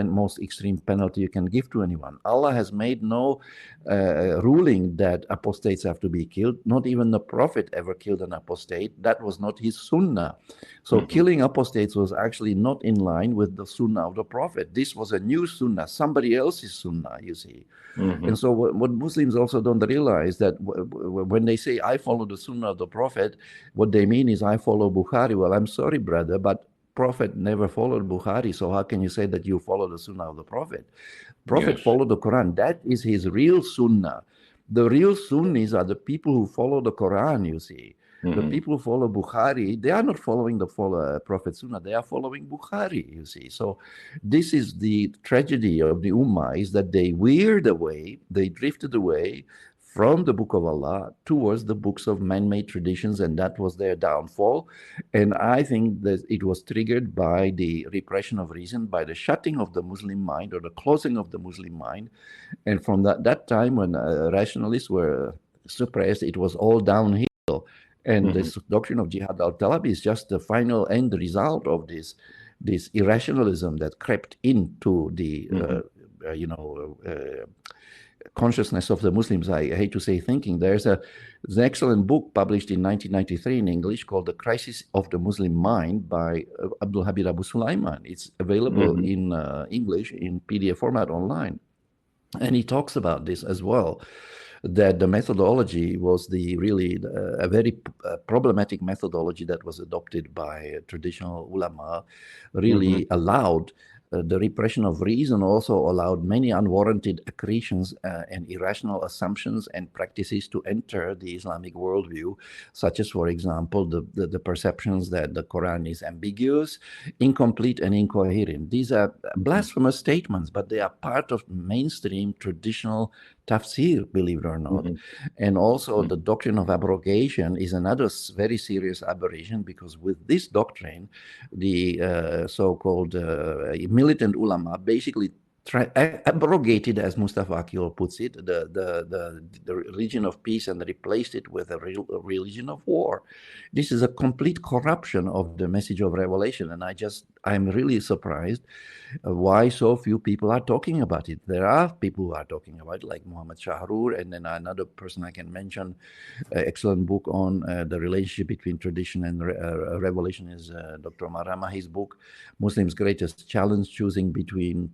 most extreme penalty you can give to anyone. Allah has made no ruling that apostates have to be killed. Not even the Prophet ever killed an apostate. That was not his sunnah. So killing apostates was actually not in line with the sunnah of the Prophet. This was a new sunnah, somebody else's sunnah, you see. And so what Muslims also don't realize, that when they say, I follow the sunnah of the Prophet, what they mean is, I follow Bukhari. Well, I'm sorry, brother, but Prophet never followed Bukhari, so how can you say that you follow the sunnah of the Prophet? Prophet followed the Quran. That is his real sunnah. The real Sunnis are the people who follow the Quran, you see. The people who follow Bukhari, they are not following the Prophet Sunnah, they are following Bukhari, you see. So this is the tragedy of the Ummah, is that they veered away, they drifted away from the Book of Allah towards the books of man-made traditions, and that was their downfall. And I think that it was triggered by the repression of reason, by the shutting of the Muslim mind, or the closing of the Muslim mind. And from that time when rationalists were suppressed, it was all downhill. And this doctrine of jihad al-talab is just the final end result of this irrationalism that crept into the consciousness of the Muslims, I hate to say thinking, there's an excellent book published in 1993 in English called The Crisis of the Muslim Mind by Abdul Habib Abu Sulaiman. It's available in English in PDF format online. And he talks about this as well, that the methodology was really a very problematic methodology that was adopted by traditional ulama, really allowed the repression of reason, also allowed many unwarranted accretions and irrational assumptions and practices to enter the Islamic worldview, such as, for example, the perceptions that the Quran is ambiguous, incomplete, and incoherent. These are blasphemous statements, but they are part of mainstream traditional tafsir, believe it or not. And also the doctrine of abrogation is another very serious aberration, because with this doctrine, the so-called militant ulama basically abrogated, as Mustafa Akil puts it, the religion of peace and replaced it with a religion of war. This is a complete corruption of the message of revelation, and I'm really surprised why so few people are talking about it. There are people who are talking about it, like Muhammad Shahrur, and then another person I can mention, excellent book on the relationship between tradition and revelation is Dr. Omar. His book, Muslims' Greatest Challenge, choosing between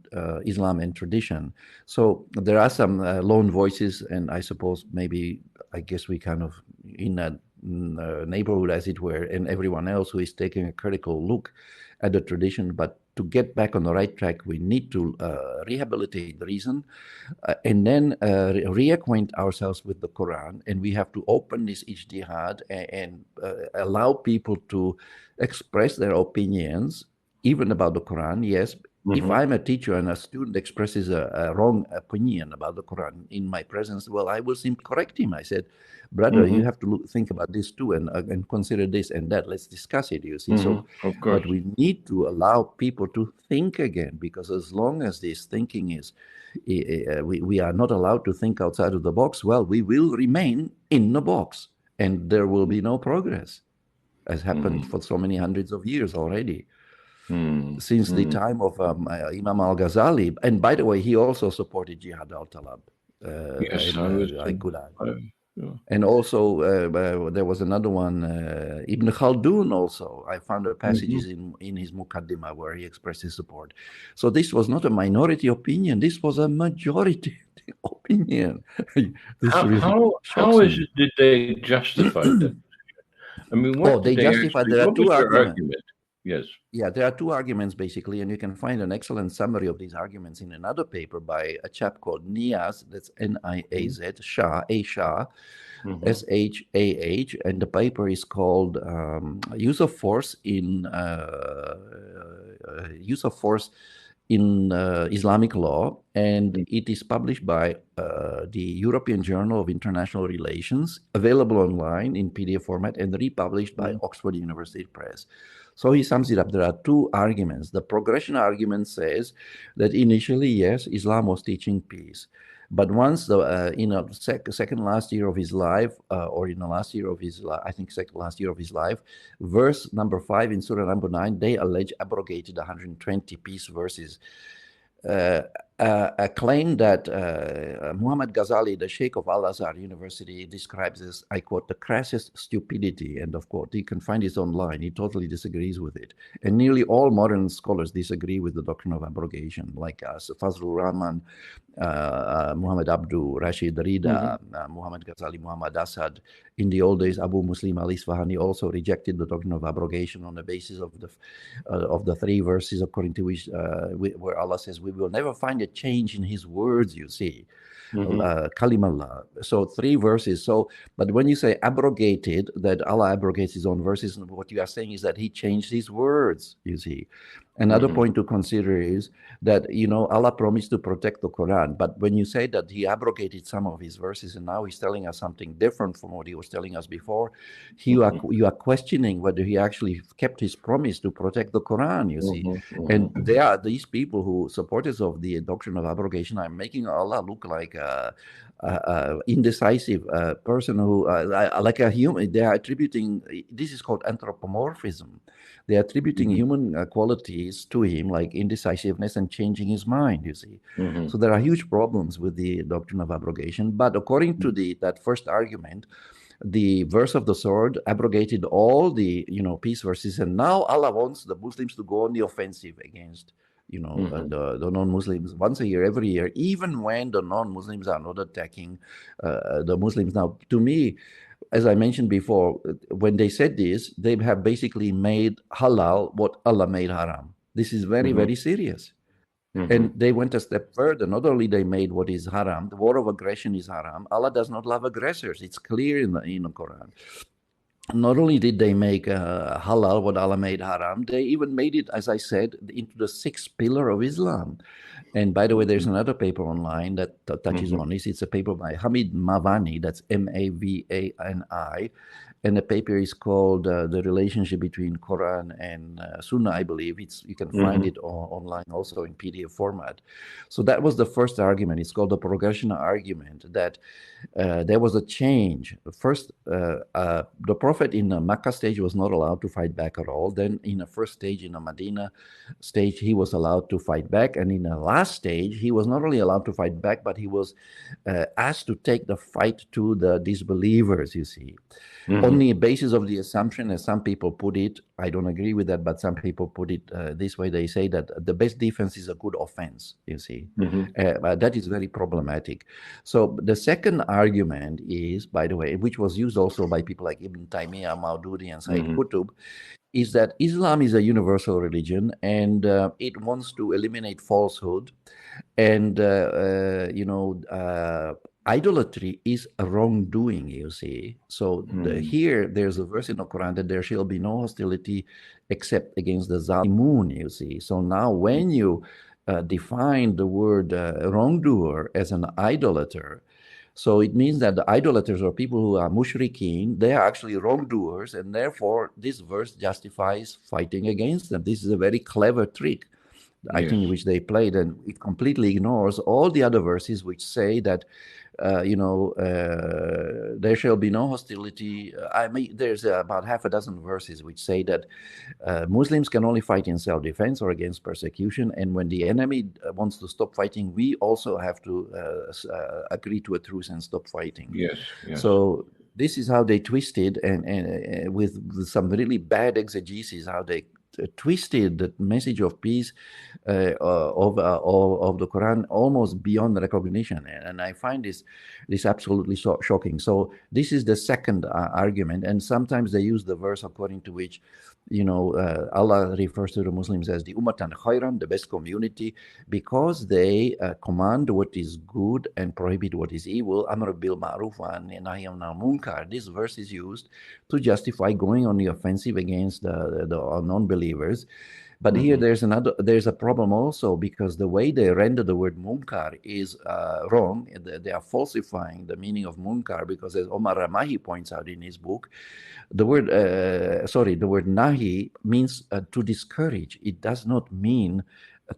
Islam and tradition. So there are some lone voices, and I suppose I guess we kind of in a neighborhood, as it were, and everyone else who is taking a critical look at the tradition. But to get back on the right track, we need to rehabilitate the reason and then reacquaint ourselves with the Quran. And we have to open this ijtihad and allow people to express their opinions, even about the Quran. Yes, if I'm a teacher and a student expresses a wrong opinion about the Quran in my presence, well, I will simply correct him. I said, brother, you have to think about this too, and consider this and that. Let's discuss it, you see. So, of course. but we need to allow people to think again, because as long as this thinking is, we are not allowed to think outside of the box, well, we will remain in the box, and there will be no progress, as happened for so many hundreds of years already. Since the time of Imam al-Ghazali. And by the way, he also supported Jihad al-Talab. Yes, I could add. And also, there was another one, Ibn Khaldun also. I found passages in his Muqaddimah where he expressed his support. So this was not a minority opinion. This was a majority opinion. How is it did they justify that? I mean, what they justified. There are two arguments. Yes. Yeah, there are two arguments, basically, and you can find an excellent summary of these arguments in another paper by a chap called Niaz, that's Niaz, Shah, Shah, Shah, and the paper is called Use of Force in Islamic Law, and it is published by the European Journal of International Relations, available online in PDF format, and republished by Oxford University Press. So he sums it up. There are two arguments. The progression argument says that initially, yes, Islam was teaching peace. But once in the second last year of his life, or in the last year of his life, I think second last year of his life, verse number 5 in Surah number 9, they allege abrogated 120 peace verses. A claim that Muhammad Ghazali, the Sheikh of Al-Azhar University, describes as, I quote, the crassest stupidity, end of quote. You can find it online. He totally disagrees with it. And nearly all modern scholars disagree with the doctrine of abrogation, like Fazlur Rahman, Muhammad Abdu, Rashid Rida, Muhammad Ghazali, Muhammad Asad. In the old days, Abu Muslim al-Isfahani also rejected the doctrine of abrogation on the basis of the 3 verses according to which where Allah says, we will never find a change in his words, you see. Kalimallah. So 3 verses. So, but when you say abrogated, that Allah abrogates his own verses, and what you are saying is that he changed his words, you see. Another point to consider is that, Allah promised to protect the Quran, but when you say that he abrogated some of his verses and now he's telling us something different from what he was telling us before, you are questioning whether he actually kept his promise to protect the Quran, you see. And there are these people who, supporters of the doctrine of abrogation, are making Allah look like a indecisive person who, like a human. They are attributing, this is called anthropomorphism. They are attributing human quality, qualities to him, like indecisiveness and changing his mind, you see. Mm-hmm. So there are huge problems with the doctrine of abrogation. But according to that first argument, the verse of the sword abrogated all the peace verses, and now Allah wants the Muslims to go on the offensive against the non-Muslims once a year, every year, even when the non-Muslims are not attacking the Muslims. Now, to me, as I mentioned before, when they said this, they have basically made halal what Allah made haram. This is very, very serious. And they went a step further. Not only they made what is haram, the war of aggression is haram. Allah does not love aggressors. It's clear in the Quran. Not only did they make halal what Allah made haram, they even made it, as I said, into the sixth pillar of Islam. And by the way, there's another paper online that touches on this. It's a paper by Hamid Mavani, that's Mavani, and the paper is called The Relationship Between Quran and Sunnah, I believe. You can find it online also in PDF format. So that was the first argument. It's called the progression argument, that there was a change. First, the Prophet in the Makkah stage was not allowed to fight back at all. Then in the first stage, in the Medina stage, he was allowed to fight back. And in the last stage, he was not only allowed to fight back, but he was asked to take the fight to the disbelievers, you see. On the basis of the assumption, as some people put it, I don't agree with that, but some people put it this way. They say that the best defense is a good offense, you see. That is very problematic. So the second argument is, by the way, which was used also by people like Ibn Taymiyyah, Maududi, and Said Qutb, is that Islam is a universal religion, and it wants to eliminate falsehood. And, idolatry is a wrongdoing, you see. So here, there's a verse in the Quran that there shall be no hostility except against the Zalimun, you see. So now when you define the word wrongdoer as an idolater, so it means that the idolaters or people who are mushrikeen, they are actually wrongdoers, and therefore this verse justifies fighting against them. This is a very clever trick, I think, which they played, and it completely ignores all the other verses which say that there shall be no hostility. There's about half a dozen verses which say that Muslims can only fight in self-defense or against persecution, and when the enemy wants to stop fighting, we also have to agree to a truce and stop fighting. Yes. So this is how they twisted, and with some really bad exegesis, how they twisted the message of peace of the Quran almost beyond recognition, and I find this absolutely shocking. So this is the second argument, and sometimes they use the verse according to which Allah refers to the Muslims as the Ummatan Khairan, the best community, because they command what is good and prohibit what is evil. Amr bil ma'ruf wa nahy anil munkar. This verse is used to justify going on the offensive against the non-believers. But here there's a problem also, because the way they render the word munkar is wrong. They are falsifying the meaning of munkar, because as Omar Ramahi points out in his book, the word nahi means to discourage. It does not mean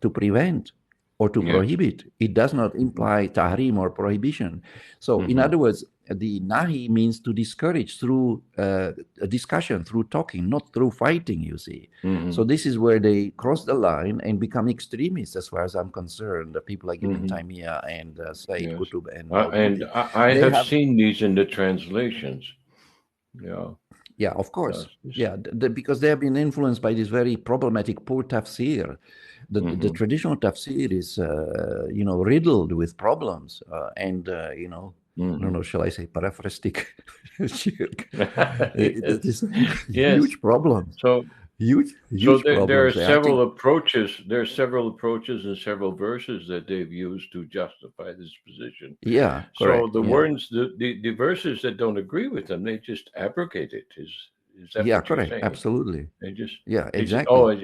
to prevent or to prohibit. It does not imply tahrim or prohibition. So in other words, the nahi means to discourage through a discussion, through talking, not through fighting, you see. So this is where they cross the line and become extremists, as far as I'm concerned. The people like Ibn Taymiyyah and Said Qutb and I have seen these in the translations. Yeah, of course. Because they have been influenced by this very problematic poor tafsir. The traditional tafsir is, riddled with problems, and shall I say paraphrastic shirk? It is huge problems. Huge problems. There are several approaches. There are several approaches and several verses that they've used to justify this position. Yeah. So the words, the verses that don't agree with them, they just abrogate it. Is that what you're saying? Absolutely. They just exactly.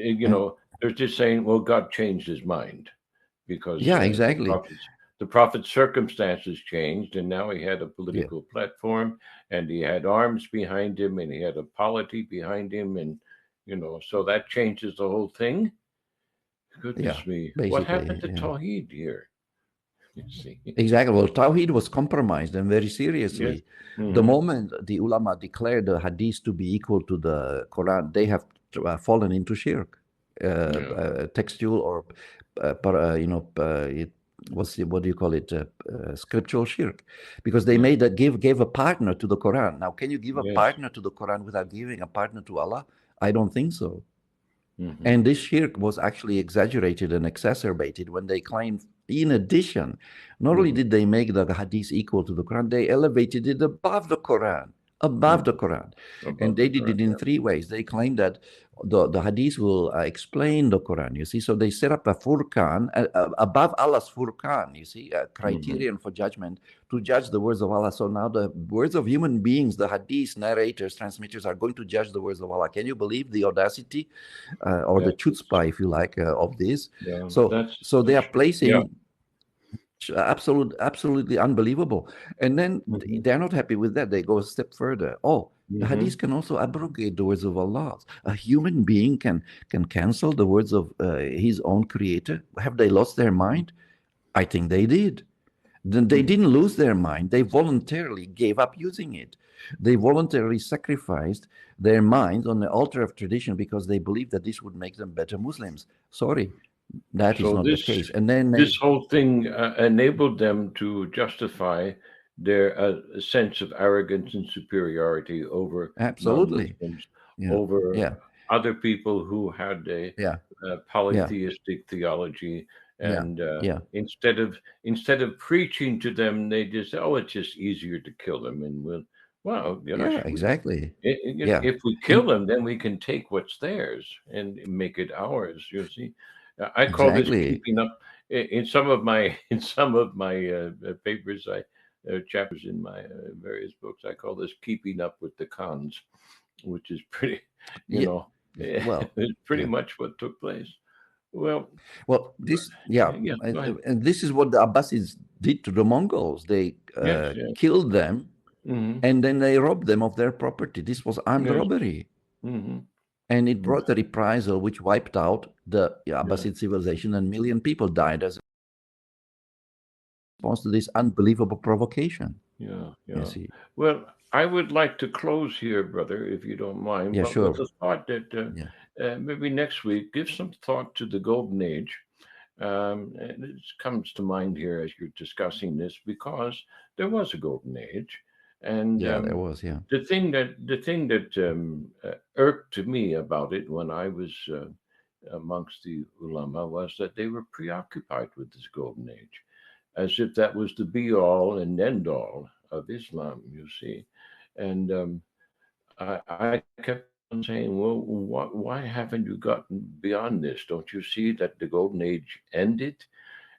They're just saying, well, God changed his mind because exactly. The prophet's circumstances changed, and now he had a political platform, and he had arms behind him, and he had a polity behind him, and so that changes the whole thing. Goodness me, what happened to Tawheed here? You see. Exactly. Well, Tawheed was compromised, and very seriously. The moment the ulama declared the hadith to be equal to the Quran, they have fallen into shirk. textual or what do you call it? Scriptural shirk, because they gave a partner to the Quran. Now, can you give a partner to the Quran without giving a partner to Allah? I don't think so. And this shirk was actually exaggerated and exacerbated when they claimed, in addition, not only did they make the hadith equal to the Quran, they elevated it above the Quran. The Quran. And they did it in three ways. They claimed that the hadith will explain the Quran, you see. So they set up a furqan, above Allah's furqan, you see, a criterion for judgment to judge the words of Allah. So now the words of human beings, the hadith narrators, transmitters, are going to judge the words of Allah. Can you believe the audacity or the chutzpah, if you like, of this? Yeah, so they are placing... absolutely unbelievable. And then they're not happy with that. They go a step further. The hadith can also abrogate the words of Allah. A human being can cancel the words of his own creator. Have they lost their mind? I think they did. Then they didn't lose their mind. They voluntarily gave up using it. They voluntarily sacrificed their minds on the altar of tradition because they believed that this would make them better Muslims. Sorry. That is not the case. And then this whole thing enabled them to justify their sense of arrogance and superiority over non-Muslims, over other people who had a polytheistic theology. And instead of preaching to them, they just, it's just easier to kill them. And exactly. If we kill them, then we can take what's theirs and make it ours. You see. I call this keeping up. In some of my papers, chapters in my various books, I call this keeping up with the cons, which is pretty, it's pretty much what took place. Well, this, and this is what the Abbasids did to the Mongols. They killed them, and then they robbed them of their property. This was armed robbery. And it brought a reprisal which wiped out the Abbasid civilization, and 1 million people died as a response to this unbelievable provocation. You see. Well, I would like to close here, brother, if you don't mind. Yeah, sure. With the thought that maybe next week, give some thought to the Golden Age. And it comes to mind here as you're discussing this, because there was a Golden Age. And there was, the thing that irked me about it when I was amongst the ulama was that they were preoccupied with this Golden Age, as if that was the be all and end all of Islam, you see. And I kept on saying, well, why haven't you gotten beyond this? Don't you see that the Golden Age ended?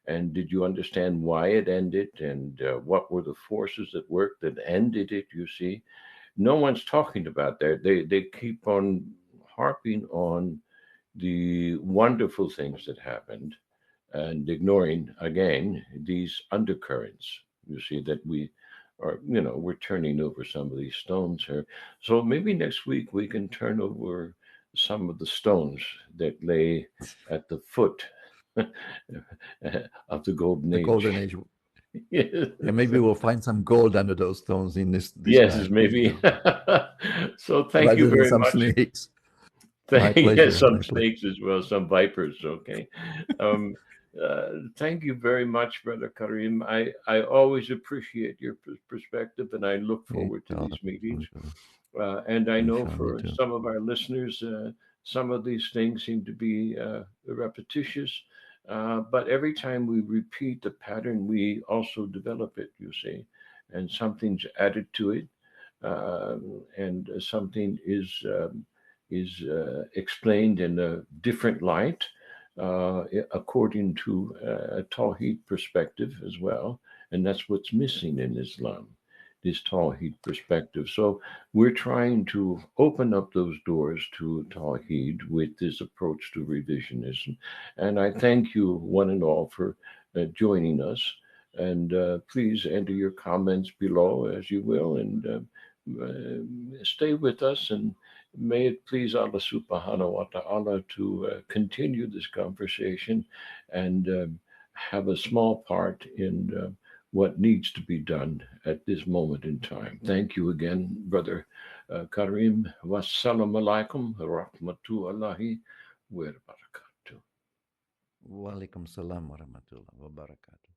And did you understand why it ended, and what were the forces that worked that ended it? You see, no one's talking about that. They keep on harping on the wonderful things that happened and ignoring, again, these undercurrents. You see, that we are, we're turning over some of these stones here. So maybe next week we can turn over some of the stones that lay at the foot of the Golden Age. Golden Age. And maybe we'll find some gold under those stones in this yes, land. Maybe. So thank you very much. Snakes. Some snakes as well, some vipers. Okay. Thank you very much, Brother Karim. I always appreciate your perspective, and I look forward to these meetings. And I know for some of our listeners, some of these things seem to be repetitious. But every time we repeat the pattern, we also develop it, you see, and something's added to it, and something is explained in a different light, according to a Tawhid perspective as well. And that's what's missing in Islam, this Tawhid perspective. So we're trying to open up those doors to Tawhid with this approach to revisionism. And I thank you one and all for joining us. And please enter your comments below as you will, and stay with us. And may it please Allah subhanahu wa ta'ala to continue this conversation and have a small part in what needs to be done at this moment in time. Thank you again, Brother Karim. Wassalamu alaikum rahmatullahi Wa barakatuh. Wa alaikum salam wa rahmatullah wa barakatuh.